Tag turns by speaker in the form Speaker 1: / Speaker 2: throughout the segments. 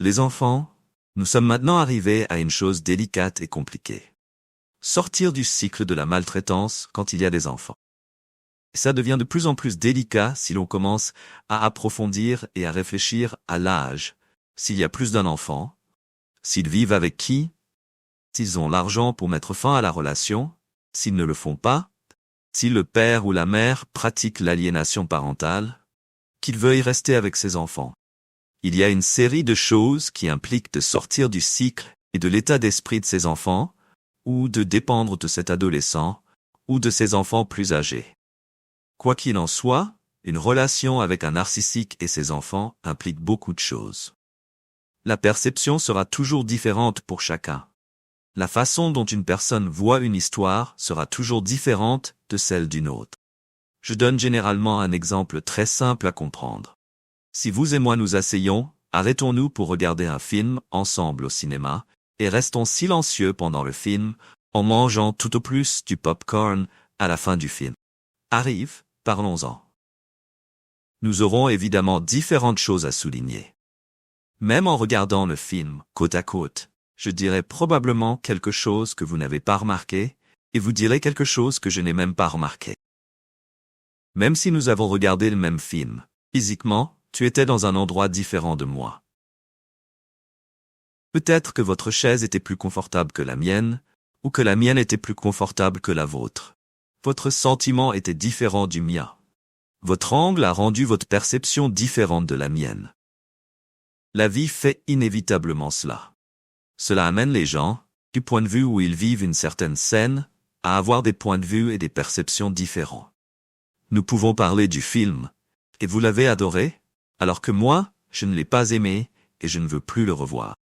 Speaker 1: Les enfants, nous sommes maintenant arrivés à une chose délicate et compliquée. Sortir du cycle de la maltraitance quand il y a des enfants. Et ça devient de plus en plus délicat si l'on commence à approfondir et à réfléchir à l'âge, s'il y a plus d'un enfant, s'ils vivent avec qui, s'ils ont l'argent pour mettre fin à la relation, s'ils ne le font pas, si le père ou la mère pratique l'aliénation parentale, qu'il veuille rester avec ses enfants. Il y a une série de choses qui impliquent de sortir du cycle et de l'état d'esprit de ses enfants, ou de dépendre de cet adolescent, ou de ses enfants plus âgés. Quoi qu'il en soit, une relation avec un narcissique et ses enfants implique beaucoup de choses. La perception sera toujours différente pour chacun. La façon dont une personne voit une histoire sera toujours différente de celle d'une autre. Je donne généralement un exemple très simple à comprendre. Si vous et moi nous asseyons, arrêtons-nous pour regarder un film ensemble au cinéma, et restons silencieux pendant le film, en mangeant tout au plus du popcorn à la fin du film. Arrive, parlons-en. Nous aurons évidemment différentes choses à souligner. Même en regardant le film côte à côte, je dirai probablement quelque chose que vous n'avez pas remarqué, et vous direz quelque chose que je n'ai même pas remarqué. Même si nous avons regardé le même film, physiquement, tu étais dans un endroit différent de moi. Peut-être que votre chaise était plus confortable que la mienne, ou que la mienne était plus confortable que la vôtre. Votre sentiment était différent du mien. Votre angle a rendu votre perception différente de la mienne. La vie fait inévitablement cela. Cela amène les gens, du point de vue où ils vivent une certaine scène, à avoir des points de vue et des perceptions différents. Nous pouvons parler du film, et vous l'avez adoré, alors que moi, je ne l'ai pas aimé, et je ne veux plus le revoir.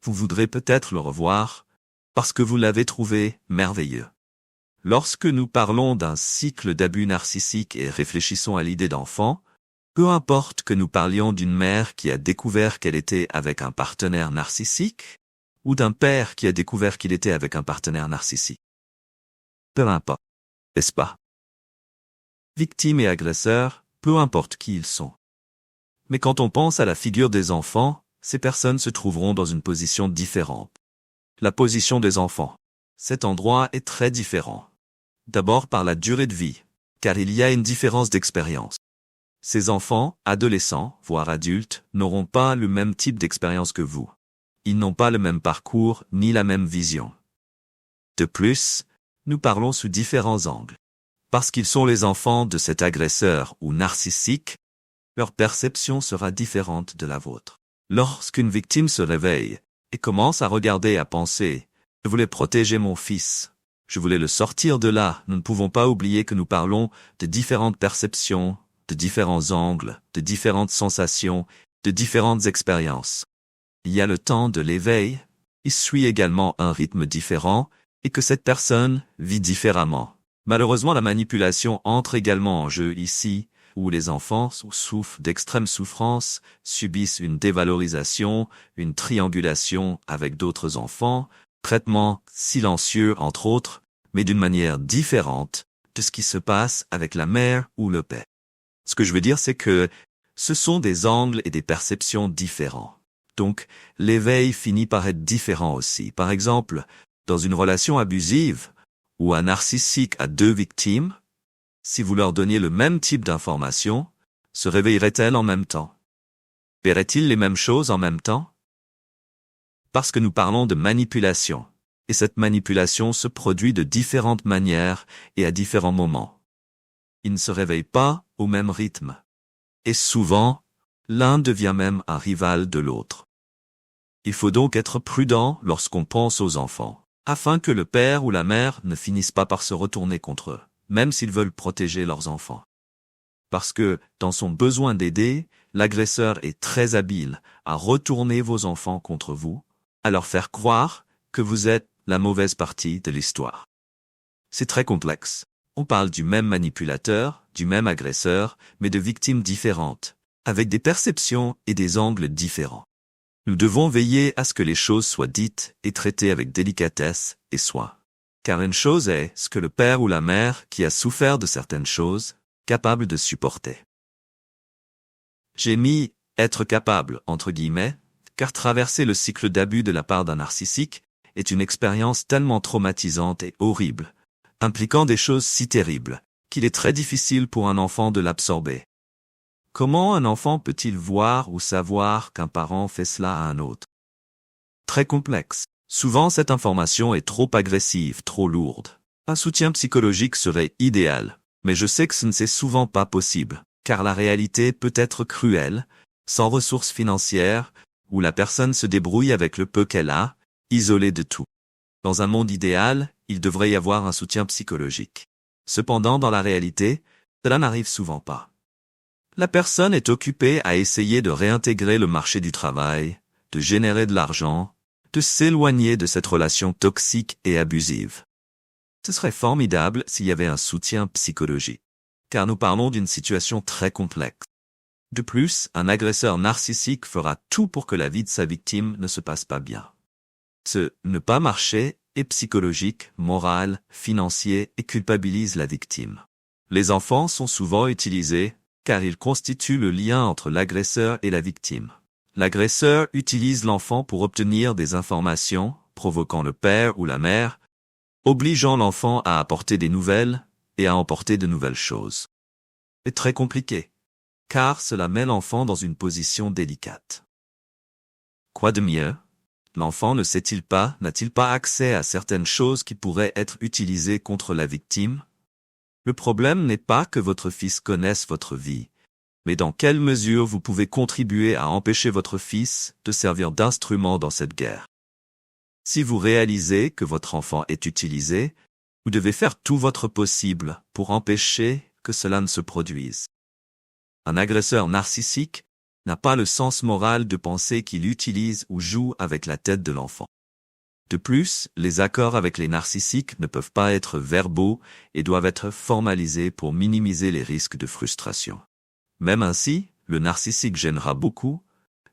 Speaker 1: Vous voudrez peut-être le revoir, parce que vous l'avez trouvé merveilleux. Lorsque nous parlons d'un cycle d'abus narcissiques et réfléchissons à l'idée d'enfant, peu importe que nous parlions d'une mère qui a découvert qu'elle était avec un partenaire narcissique, ou d'un père qui a découvert qu'il était avec un partenaire narcissique. Peu importe, n'est-ce pas? Victimes et agresseurs, peu importe qui ils sont. Mais quand on pense à la figure des enfants, ces personnes se trouveront dans une position différente. La position des enfants. Cet endroit est très différent. D'abord par la durée de vie, car il y a une différence d'expérience. Ces enfants, adolescents, voire adultes, n'auront pas le même type d'expérience que vous. Ils n'ont pas le même parcours ni la même vision. De plus, nous parlons sous différents angles. Parce qu'ils sont les enfants de cet agresseur ou narcissique, leur perception sera différente de la vôtre. Lorsqu'une victime se réveille et commence à regarder et à penser « Je voulais protéger mon fils, je voulais le sortir de là », nous ne pouvons pas oublier que nous parlons de différentes perceptions, de différents angles, de différentes sensations, de différentes expériences. Il y a le temps de l'éveil, il suit également un rythme différent et que cette personne vit différemment. Malheureusement, la manipulation entre également en jeu ici, où les enfants souffrent d'extrême souffrance, subissent une dévalorisation, une triangulation avec d'autres enfants, traitement silencieux entre autres, mais d'une manière différente de ce qui se passe avec la mère ou le père. Ce que je veux dire, c'est que ce sont des angles et des perceptions différents. Donc, l'éveil finit par être différent aussi. Par exemple, dans une relation abusive, où un narcissique a deux victimes, si vous leur donniez le même type d'information, se réveilleraient-elles en même temps? Verraient-ils les mêmes choses en même temps? Parce que nous parlons de manipulation, et cette manipulation se produit de différentes manières et à différents moments. Ils ne se réveillent pas au même rythme. Et souvent, l'un devient même un rival de l'autre. Il faut donc être prudent lorsqu'on pense aux enfants, afin que le père ou la mère ne finisse pas par se retourner contre eux, même s'ils veulent protéger leurs enfants. Parce que, dans son besoin d'aider, l'agresseur est très habile à retourner vos enfants contre vous, à leur faire croire que vous êtes la mauvaise partie de l'histoire. C'est très complexe. On parle du même manipulateur, du même agresseur, mais de victimes différentes, avec des perceptions et des angles différents. Nous devons veiller à ce que les choses soient dites et traitées avec délicatesse et soin. Car une chose est ce que le père ou la mère qui a souffert de certaines choses, capable de supporter. J'ai mis Être capable, entre guillemets, car traverser le cycle d'abus de la part d'un narcissique est une expérience tellement traumatisante et horrible, impliquant des choses si terribles, qu'il est très difficile pour un enfant de l'absorber. Comment un enfant peut-il voir ou savoir qu'un parent fait cela à un autre? Très complexe. Souvent cette information est trop agressive, trop lourde. Un soutien psychologique serait idéal, mais je sais que ce n'est souvent pas possible, car la réalité peut être cruelle, sans ressources financières, où la personne se débrouille avec le peu qu'elle a, isolée de tout. Dans un monde idéal, il devrait y avoir un soutien psychologique. Cependant, dans la réalité, cela n'arrive souvent pas. La personne est occupée à essayer de réintégrer le marché du travail, de générer de l'argent, de s'éloigner de cette relation toxique et abusive. Ce serait formidable s'il y avait un soutien psychologique, car nous parlons d'une situation très complexe. De plus, un agresseur narcissique fera tout pour que la vie de sa victime ne se passe pas bien. Ce « ne pas marcher » est psychologique, moral, financier et culpabilise la victime. Les enfants sont souvent utilisés, car ils constituent le lien entre l'agresseur et la victime. L'agresseur utilise l'enfant pour obtenir des informations, provoquant le père ou la mère, obligeant l'enfant à apporter des nouvelles et à emporter de nouvelles choses. C'est très compliqué, car cela met l'enfant dans une position délicate. Quoi de mieux? L'enfant ne sait-il pas, n'a-t-il pas accès à certaines choses qui pourraient être utilisées contre la victime? Le problème n'est pas que votre fils connaisse votre vie, mais dans quelle mesure vous pouvez contribuer à empêcher votre fils de servir d'instrument dans cette guerre. Si vous réalisez que votre enfant est utilisé, vous devez faire tout votre possible pour empêcher que cela ne se produise. Un agresseur narcissique n'a pas le sens moral de penser qu'il utilise ou joue avec la tête de l'enfant. De plus, les accords avec les narcissiques ne peuvent pas être verbaux et doivent être formalisés pour minimiser les risques de frustration. Même ainsi, le narcissique gênera beaucoup,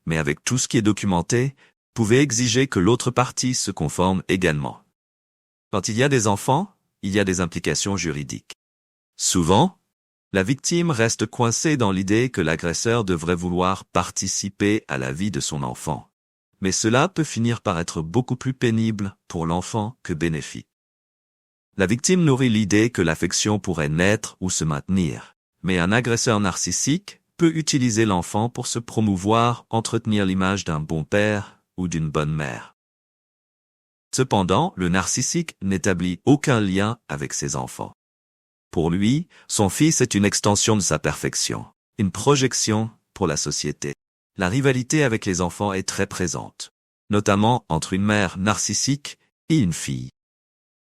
Speaker 1: mais avec tout ce qui est documenté, vous pouvez exiger que l'autre partie se conforme également. Quand il y a des enfants, il y a des implications juridiques. Souvent, la victime reste coincée dans l'idée que l'agresseur devrait vouloir participer à la vie de son enfant. Mais cela peut finir par être beaucoup plus pénible pour l'enfant que bénéfique. La victime nourrit l'idée que l'affection pourrait naître ou se maintenir, mais un agresseur narcissique peut utiliser l'enfant pour se promouvoir, entretenir l'image d'un bon père ou d'une bonne mère. Cependant, le narcissique n'établit aucun lien avec ses enfants. Pour lui, son fils est une extension de sa perfection, une projection pour la société. La rivalité avec les enfants est très présente, notamment entre une mère narcissique et une fille.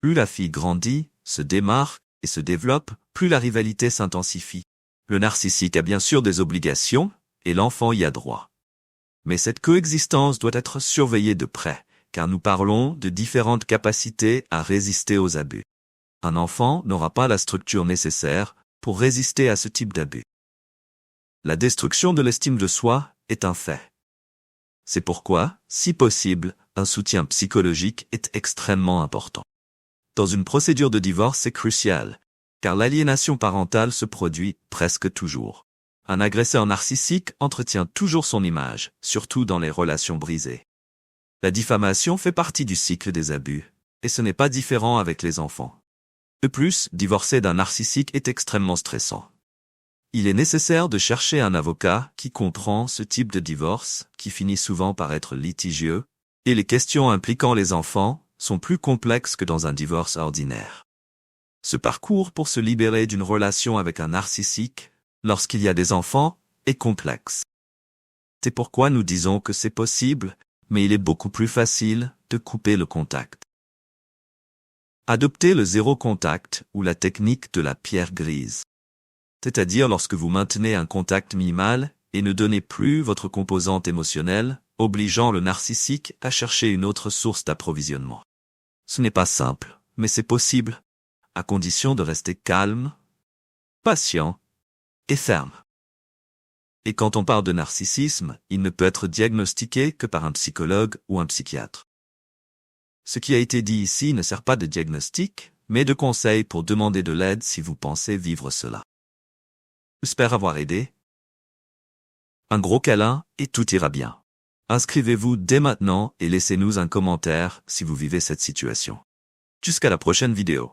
Speaker 1: Plus la fille grandit, se démarque et se développe, plus la rivalité s'intensifie. Le narcissique a bien sûr des obligations, et l'enfant y a droit. Mais cette coexistence doit être surveillée de près, car nous parlons de différentes capacités à résister aux abus. Un enfant n'aura pas la structure nécessaire pour résister à ce type d'abus. La destruction de l'estime de soi est un fait. C'est pourquoi, si possible, un soutien psychologique est extrêmement important. Dans une procédure de divorce, c'est crucial, car l'aliénation parentale se produit presque toujours. Un agresseur narcissique entretient toujours son image, surtout dans les relations brisées. La diffamation fait partie du cycle des abus, et ce n'est pas différent avec les enfants. De plus, divorcer d'un narcissique est extrêmement stressant. Il est nécessaire de chercher un avocat qui comprend ce type de divorce, qui finit souvent par être litigieux, et les questions impliquant les enfants sont plus complexes que dans un divorce ordinaire. Ce parcours pour se libérer d'une relation avec un narcissique, lorsqu'il y a des enfants, est complexe. C'est pourquoi nous disons que c'est possible, mais il est beaucoup plus facile de couper le contact. Adoptez le zéro contact ou la technique de la pierre grise. C'est-à-dire lorsque vous maintenez un contact minimal et ne donnez plus votre composante émotionnelle, obligeant le narcissique à chercher une autre source d'approvisionnement. Ce n'est pas simple, mais c'est possible, à condition de rester calme, patient et ferme. Et quand on parle de narcissisme, il ne peut être diagnostiqué que par un psychologue ou un psychiatre. Ce qui a été dit ici ne sert pas de diagnostic, mais de conseil pour demander de l'aide si vous pensez vivre cela. J'espère avoir aidé. Un gros câlin et tout ira bien. Inscrivez-vous dès maintenant et laissez-nous un commentaire si vous vivez cette situation. Jusqu'à la prochaine vidéo.